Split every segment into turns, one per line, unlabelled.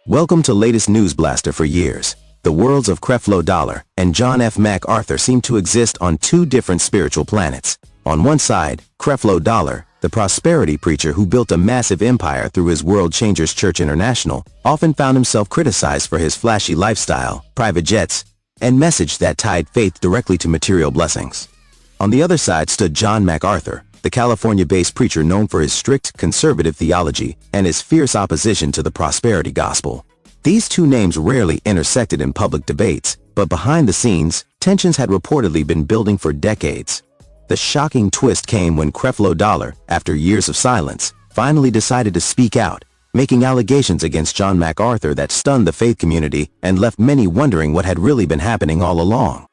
Welcome to latest news blaster. For years, the worlds of Creflo Dollar and John F. MacArthur seem to exist on two different spiritual planets. On one side, Creflo Dollar, the prosperity preacher who built a massive empire through his World Changers Church International, often found himself criticized for his flashy lifestyle, private jets, and message that tied faith directly to material blessings. On the other side stood John MacArthur, the California-based preacher known for his strict conservative theology and his fierce opposition to the prosperity gospel. These two names rarely intersected in public debates, but behind the scenes, tensions had reportedly been building for decades. The shocking twist came when Creflo Dollar, after years of silence, finally decided to speak out, making allegations against John MacArthur that stunned the faith community and left many wondering what had really been happening all along.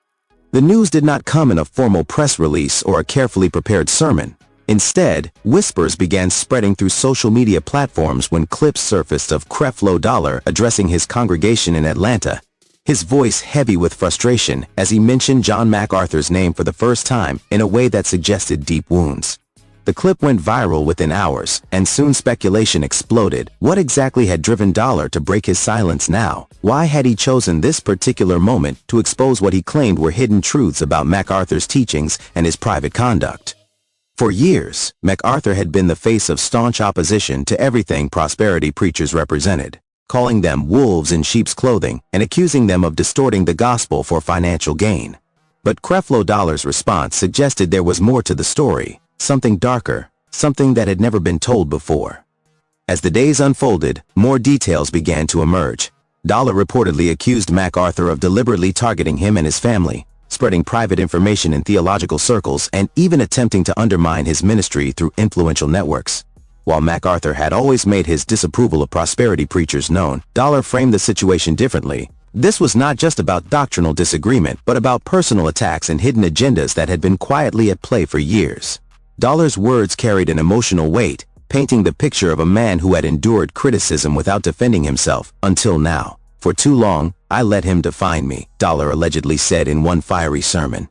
The news did not come in a formal press release or a carefully prepared sermon. Instead, whispers began spreading through social media platforms when clips surfaced of Creflo Dollar addressing his congregation in Atlanta, his voice heavy with frustration as he mentioned John MacArthur's name for the first time in a way that suggested deep wounds. The clip went viral within hours, and soon speculation exploded. What exactly had driven Dollar to break his silence now? Why had he chosen this particular moment to expose what he claimed were hidden truths about MacArthur's teachings and his private conduct? For years, MacArthur had been the face of staunch opposition to everything prosperity preachers represented, calling them wolves in sheep's clothing and accusing them of distorting the gospel for financial gain. But Creflo Dollar's response suggested there was more to the story, something darker, something that had never been told before. As the days unfolded, more details began to emerge. Dollar reportedly accused MacArthur of deliberately targeting him and his family, spreading private information in theological circles, and even attempting to undermine his ministry through influential networks. While MacArthur had always made his disapproval of prosperity preachers known, Dollar framed the situation differently. This was not just about doctrinal disagreement, but about personal attacks and hidden agendas that had been quietly at play for years. Dollar's words carried an emotional weight, painting the picture of a man who had endured criticism without defending himself, until now. "For too long, I let him define me," Dollar allegedly said in one fiery sermon.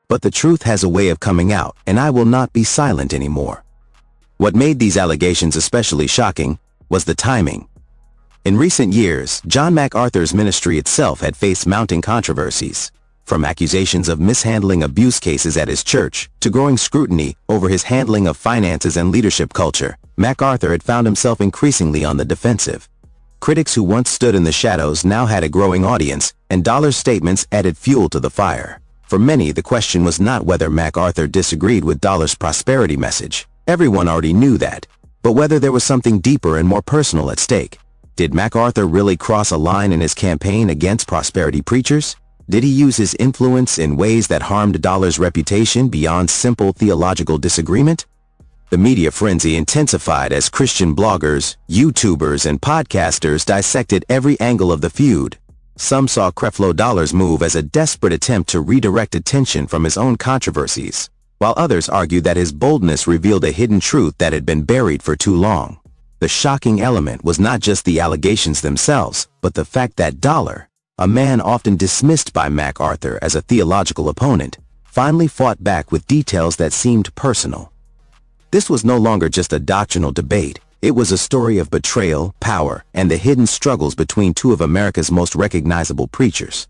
"But the truth has a way of coming out, and I will not be silent anymore." What made these allegations especially shocking was the timing. In recent years, John MacArthur's ministry itself had faced mounting controversies. From accusations of mishandling abuse cases at his church, to growing scrutiny over his handling of finances and leadership culture, MacArthur had found himself increasingly on the defensive. Critics who once stood in the shadows now had a growing audience, and Dollar's statements added fuel to the fire. For many, the question was not whether MacArthur disagreed with Dollar's prosperity message. Everyone already knew that. But whether there was something deeper and more personal at stake. Did MacArthur really cross a line in his campaign against prosperity preachers? Did he use his influence in ways that harmed Dollar's reputation beyond simple theological disagreement? The media frenzy intensified as Christian bloggers, YouTubers, and podcasters dissected every angle of the feud. Some saw Creflo Dollar's move as a desperate attempt to redirect attention from his own controversies, while others argued that his boldness revealed a hidden truth that had been buried for too long. The shocking element was not just the allegations themselves, but the fact that Dollar, a man often dismissed by MacArthur as a theological opponent, finally fought back with details that seemed personal. This was no longer just a doctrinal debate. It was a story of betrayal, power, and the hidden struggles between two of America's most recognizable preachers.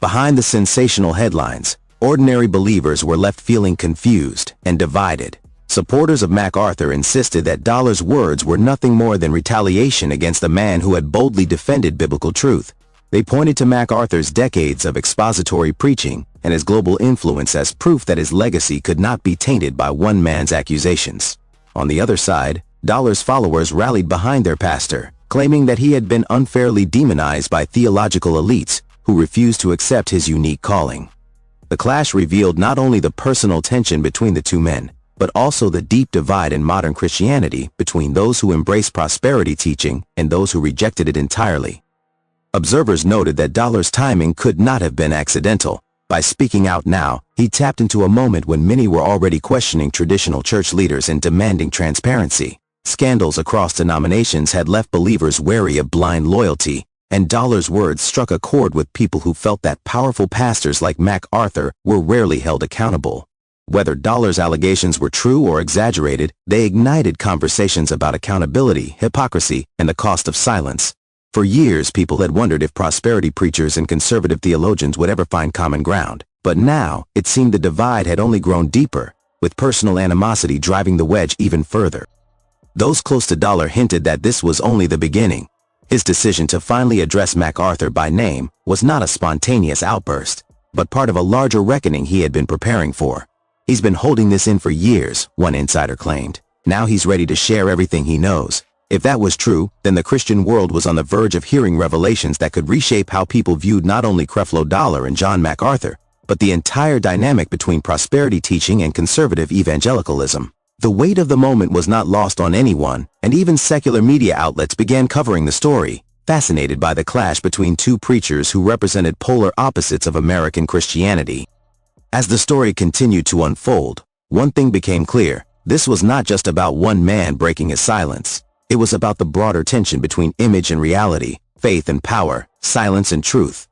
Behind the sensational headlines, ordinary believers were left feeling confused and divided. Supporters of MacArthur insisted that Dollar's words were nothing more than retaliation against a man who had boldly defended biblical truth. They pointed to MacArthur's decades of expository preaching and his global influence as proof that his legacy could not be tainted by one man's accusations. On the other side, Dollar's followers rallied behind their pastor, claiming that he had been unfairly demonized by theological elites who refused to accept his unique calling. The clash revealed not only the personal tension between the two men, but also the deep divide in modern Christianity between those who embraced prosperity teaching and those who rejected it entirely. Observers noted that Dollar's timing could not have been accidental. By speaking out now, he tapped into a moment when many were already questioning traditional church leaders and demanding transparency. Scandals across denominations had left believers wary of blind loyalty, and Dollar's words struck a chord with people who felt that powerful pastors like MacArthur were rarely held accountable. Whether Dollar's allegations were true or exaggerated, they ignited conversations about accountability, hypocrisy, and the cost of silence. For years, people had wondered if prosperity preachers and conservative theologians would ever find common ground. But now, it seemed the divide had only grown deeper, with personal animosity driving the wedge even further. Those close to Dollar hinted that this was only the beginning. His decision to finally address MacArthur by name was not a spontaneous outburst, but part of a larger reckoning he had been preparing for. He's been holding this in for years, one insider claimed. Now he's ready to share everything he knows. If that was true, then the Christian world was on the verge of hearing revelations that could reshape how people viewed not only Creflo Dollar and John MacArthur, but the entire dynamic between prosperity teaching and conservative evangelicalism. The weight of the moment was not lost on anyone, and even secular media outlets began covering the story, fascinated by the clash between two preachers who represented polar opposites of American Christianity. As the story continued to unfold, one thing became clear: this was not just about one man breaking his silence. It was about the broader tension between image and reality, faith and power, silence and truth.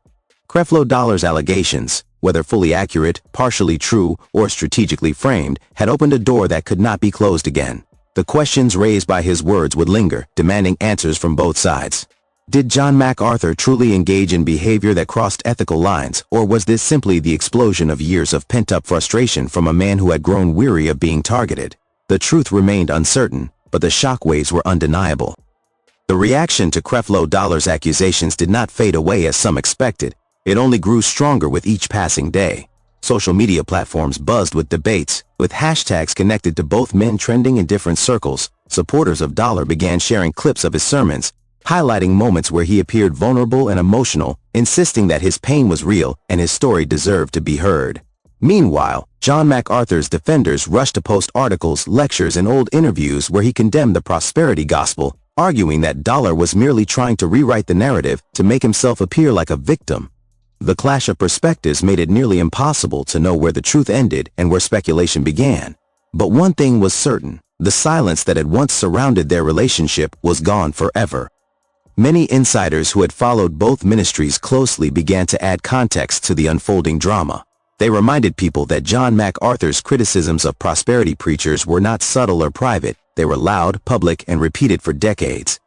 Creflo Dollar's allegations, whether fully accurate, partially true, or strategically framed, had opened a door that could not be closed again. The questions raised by his words would linger, demanding answers from both sides. Did John MacArthur truly engage in behavior that crossed ethical lines, or was this simply the explosion of years of pent-up frustration from a man who had grown weary of being targeted? The truth remained uncertain, but the shockwaves were undeniable. The reaction to Creflo Dollar's accusations did not fade away as some expected. It only grew stronger with each passing day. Social media platforms buzzed with debates, with hashtags connected to both men trending in different circles. Supporters of Dollar began sharing clips of his sermons, highlighting moments where he appeared vulnerable and emotional, insisting that his pain was real and his story deserved to be heard. Meanwhile, John MacArthur's defenders rushed to post articles, lectures, and old interviews where he condemned the prosperity gospel, arguing that Dollar was merely trying to rewrite the narrative to make himself appear like a victim. The clash of perspectives made it nearly impossible to know where the truth ended and where speculation began. But one thing was certain: the silence that had once surrounded their relationship was gone forever. Many insiders who had followed both ministries closely began to add context to the unfolding drama. They reminded people that John MacArthur's criticisms of prosperity preachers were not subtle or private. They were loud, public, and repeated for decades.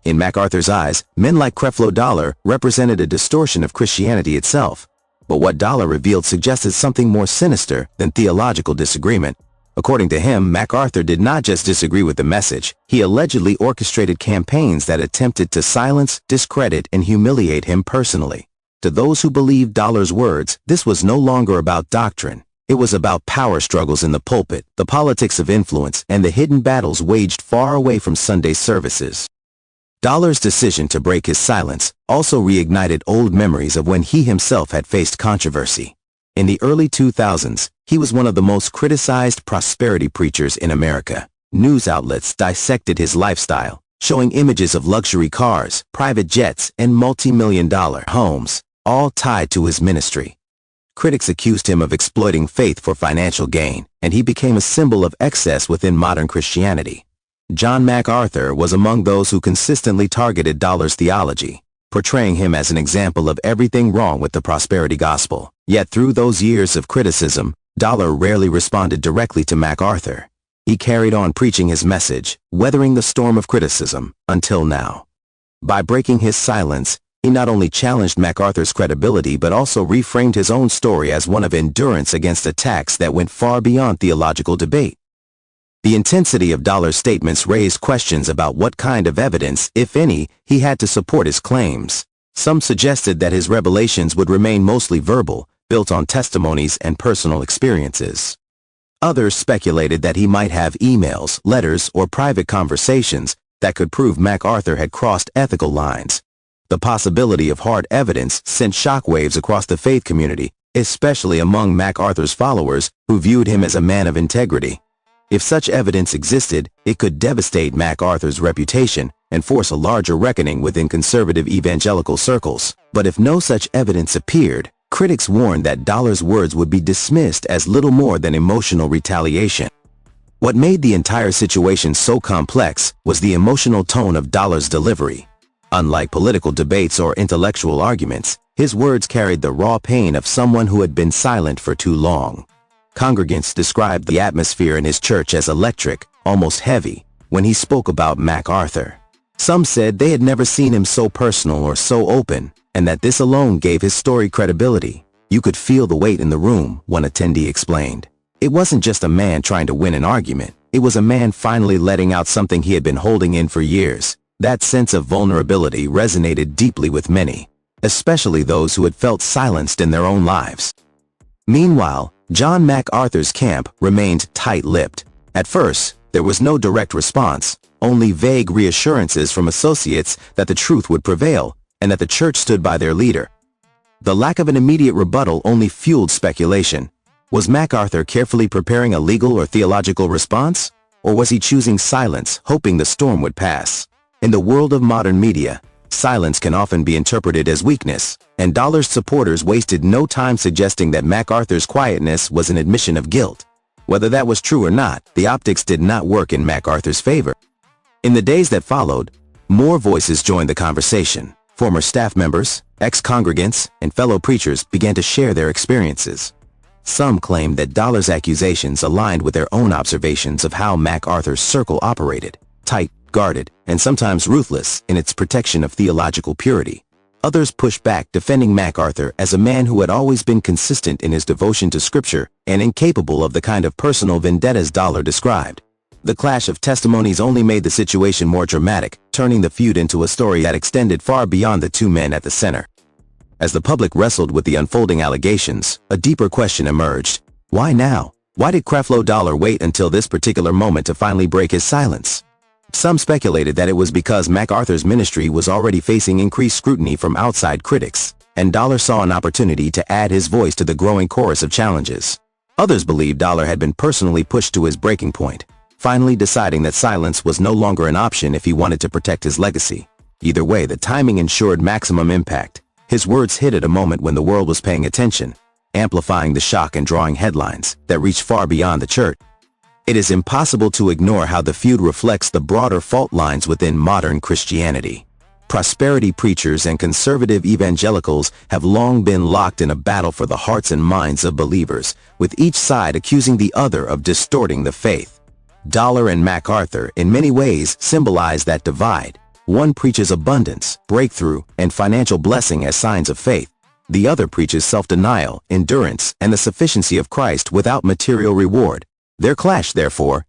In MacArthur's eyes, men like Creflo Dollar represented a distortion of Christianity itself. But what Dollar revealed suggested something more sinister than theological disagreement. According to him, MacArthur did not just disagree with the message. He allegedly orchestrated campaigns that attempted to silence, discredit, and humiliate him personally. To those who believed Dollar's words, this was no longer about doctrine. It was about power struggles in the pulpit, the politics of influence, and the hidden battles waged far away from Sunday services. Dollar's decision to break his silence also reignited old memories of when he himself had faced controversy. In the early 2000s, he was one of the most criticized prosperity preachers in America. News outlets dissected his lifestyle, showing images of luxury cars, private jets, and multi-million-dollar homes, all tied to his ministry. Critics accused him of exploiting faith for financial gain, and he became a symbol of excess within modern Christianity. John MacArthur was among those who consistently targeted Dollar's theology, portraying him as an example of everything wrong with the prosperity gospel. Yet through those years of criticism, Dollar rarely responded directly to MacArthur. He carried on preaching his message, weathering the storm of criticism, until now. By breaking his silence, he not only challenged MacArthur's credibility but also reframed his own story as one of endurance against attacks that went far beyond theological debate. The intensity of Dollar's statements raised questions about what kind of evidence, if any, he had to support his claims. Some suggested that his revelations would remain mostly verbal, built on testimonies and personal experiences. Others speculated that he might have emails, letters, or private conversations that could prove MacArthur had crossed ethical lines. The possibility of hard evidence sent shockwaves across the faith community, especially among MacArthur's followers who viewed him as a man of integrity. If such evidence existed, it could devastate MacArthur's reputation and force a larger reckoning within conservative evangelical circles. But if no such evidence appeared, critics warned that Dollar's words would be dismissed as little more than emotional retaliation. What made the entire situation so complex was the emotional tone of Dollar's delivery. Unlike political debates or intellectual arguments, his words carried the raw pain of someone who had been silent for too long. Congregants described the atmosphere in his church as electric, almost heavy, when he spoke about MacArthur. Some said they had never seen him so personal or so open, and that this alone gave his story credibility. You could feel the weight in the room, one attendee explained. It wasn't just a man trying to win an argument. It was a man finally letting out something he had been holding in for years. That sense of vulnerability resonated deeply with many, especially those who had felt silenced in their own lives. Meanwhile, John MacArthur's camp remained tight-lipped. At first, there was no direct response, only vague reassurances from associates that the truth would prevail and that the church stood by their leader. The lack of an immediate rebuttal only fueled speculation. Was MacArthur carefully preparing a legal or theological response? Or was he choosing silence, hoping the storm would pass? In the world of modern media, silence can often be interpreted as weakness, and Dollar's supporters wasted no time suggesting that MacArthur's quietness was an admission of guilt. Whether that was true or not, the optics did not work in MacArthur's favor. In the days that followed, more voices joined the conversation. Former staff members, ex-congregants, and fellow preachers began to share their experiences. Some claimed that Dollar's accusations aligned with their own observations of how MacArthur's circle operated, tight, guarded, and sometimes ruthless in its protection of theological purity. Others pushed back, defending MacArthur as a man who had always been consistent in his devotion to Scripture and incapable of the kind of personal vendettas Dollar described. The clash of testimonies only made the situation more dramatic, turning the feud into a story that extended far beyond the two men at the center. As the public wrestled with the unfolding allegations, a deeper question emerged. Why now? Why did Creflo Dollar wait until this particular moment to finally break his silence? Some speculated that it was because MacArthur's ministry was already facing increased scrutiny from outside critics, and Dollar saw an opportunity to add his voice to the growing chorus of challenges. Others believed Dollar had been personally pushed to his breaking point, finally deciding that silence was no longer an option if he wanted to protect his legacy. Either way, the timing ensured maximum impact. His words hit at a moment when the world was paying attention, amplifying the shock and drawing headlines that reached far beyond the church. It is impossible to ignore how the feud reflects the broader fault lines within modern Christianity. Prosperity preachers and conservative evangelicals have long been locked in a battle for the hearts and minds of believers, with each side accusing the other of distorting the faith. Dollar and MacArthur in many ways symbolize that divide. One preaches abundance, breakthrough, and financial blessing as signs of faith. The other preaches self-denial, endurance, and the sufficiency of Christ without material reward. Their clash, therefore,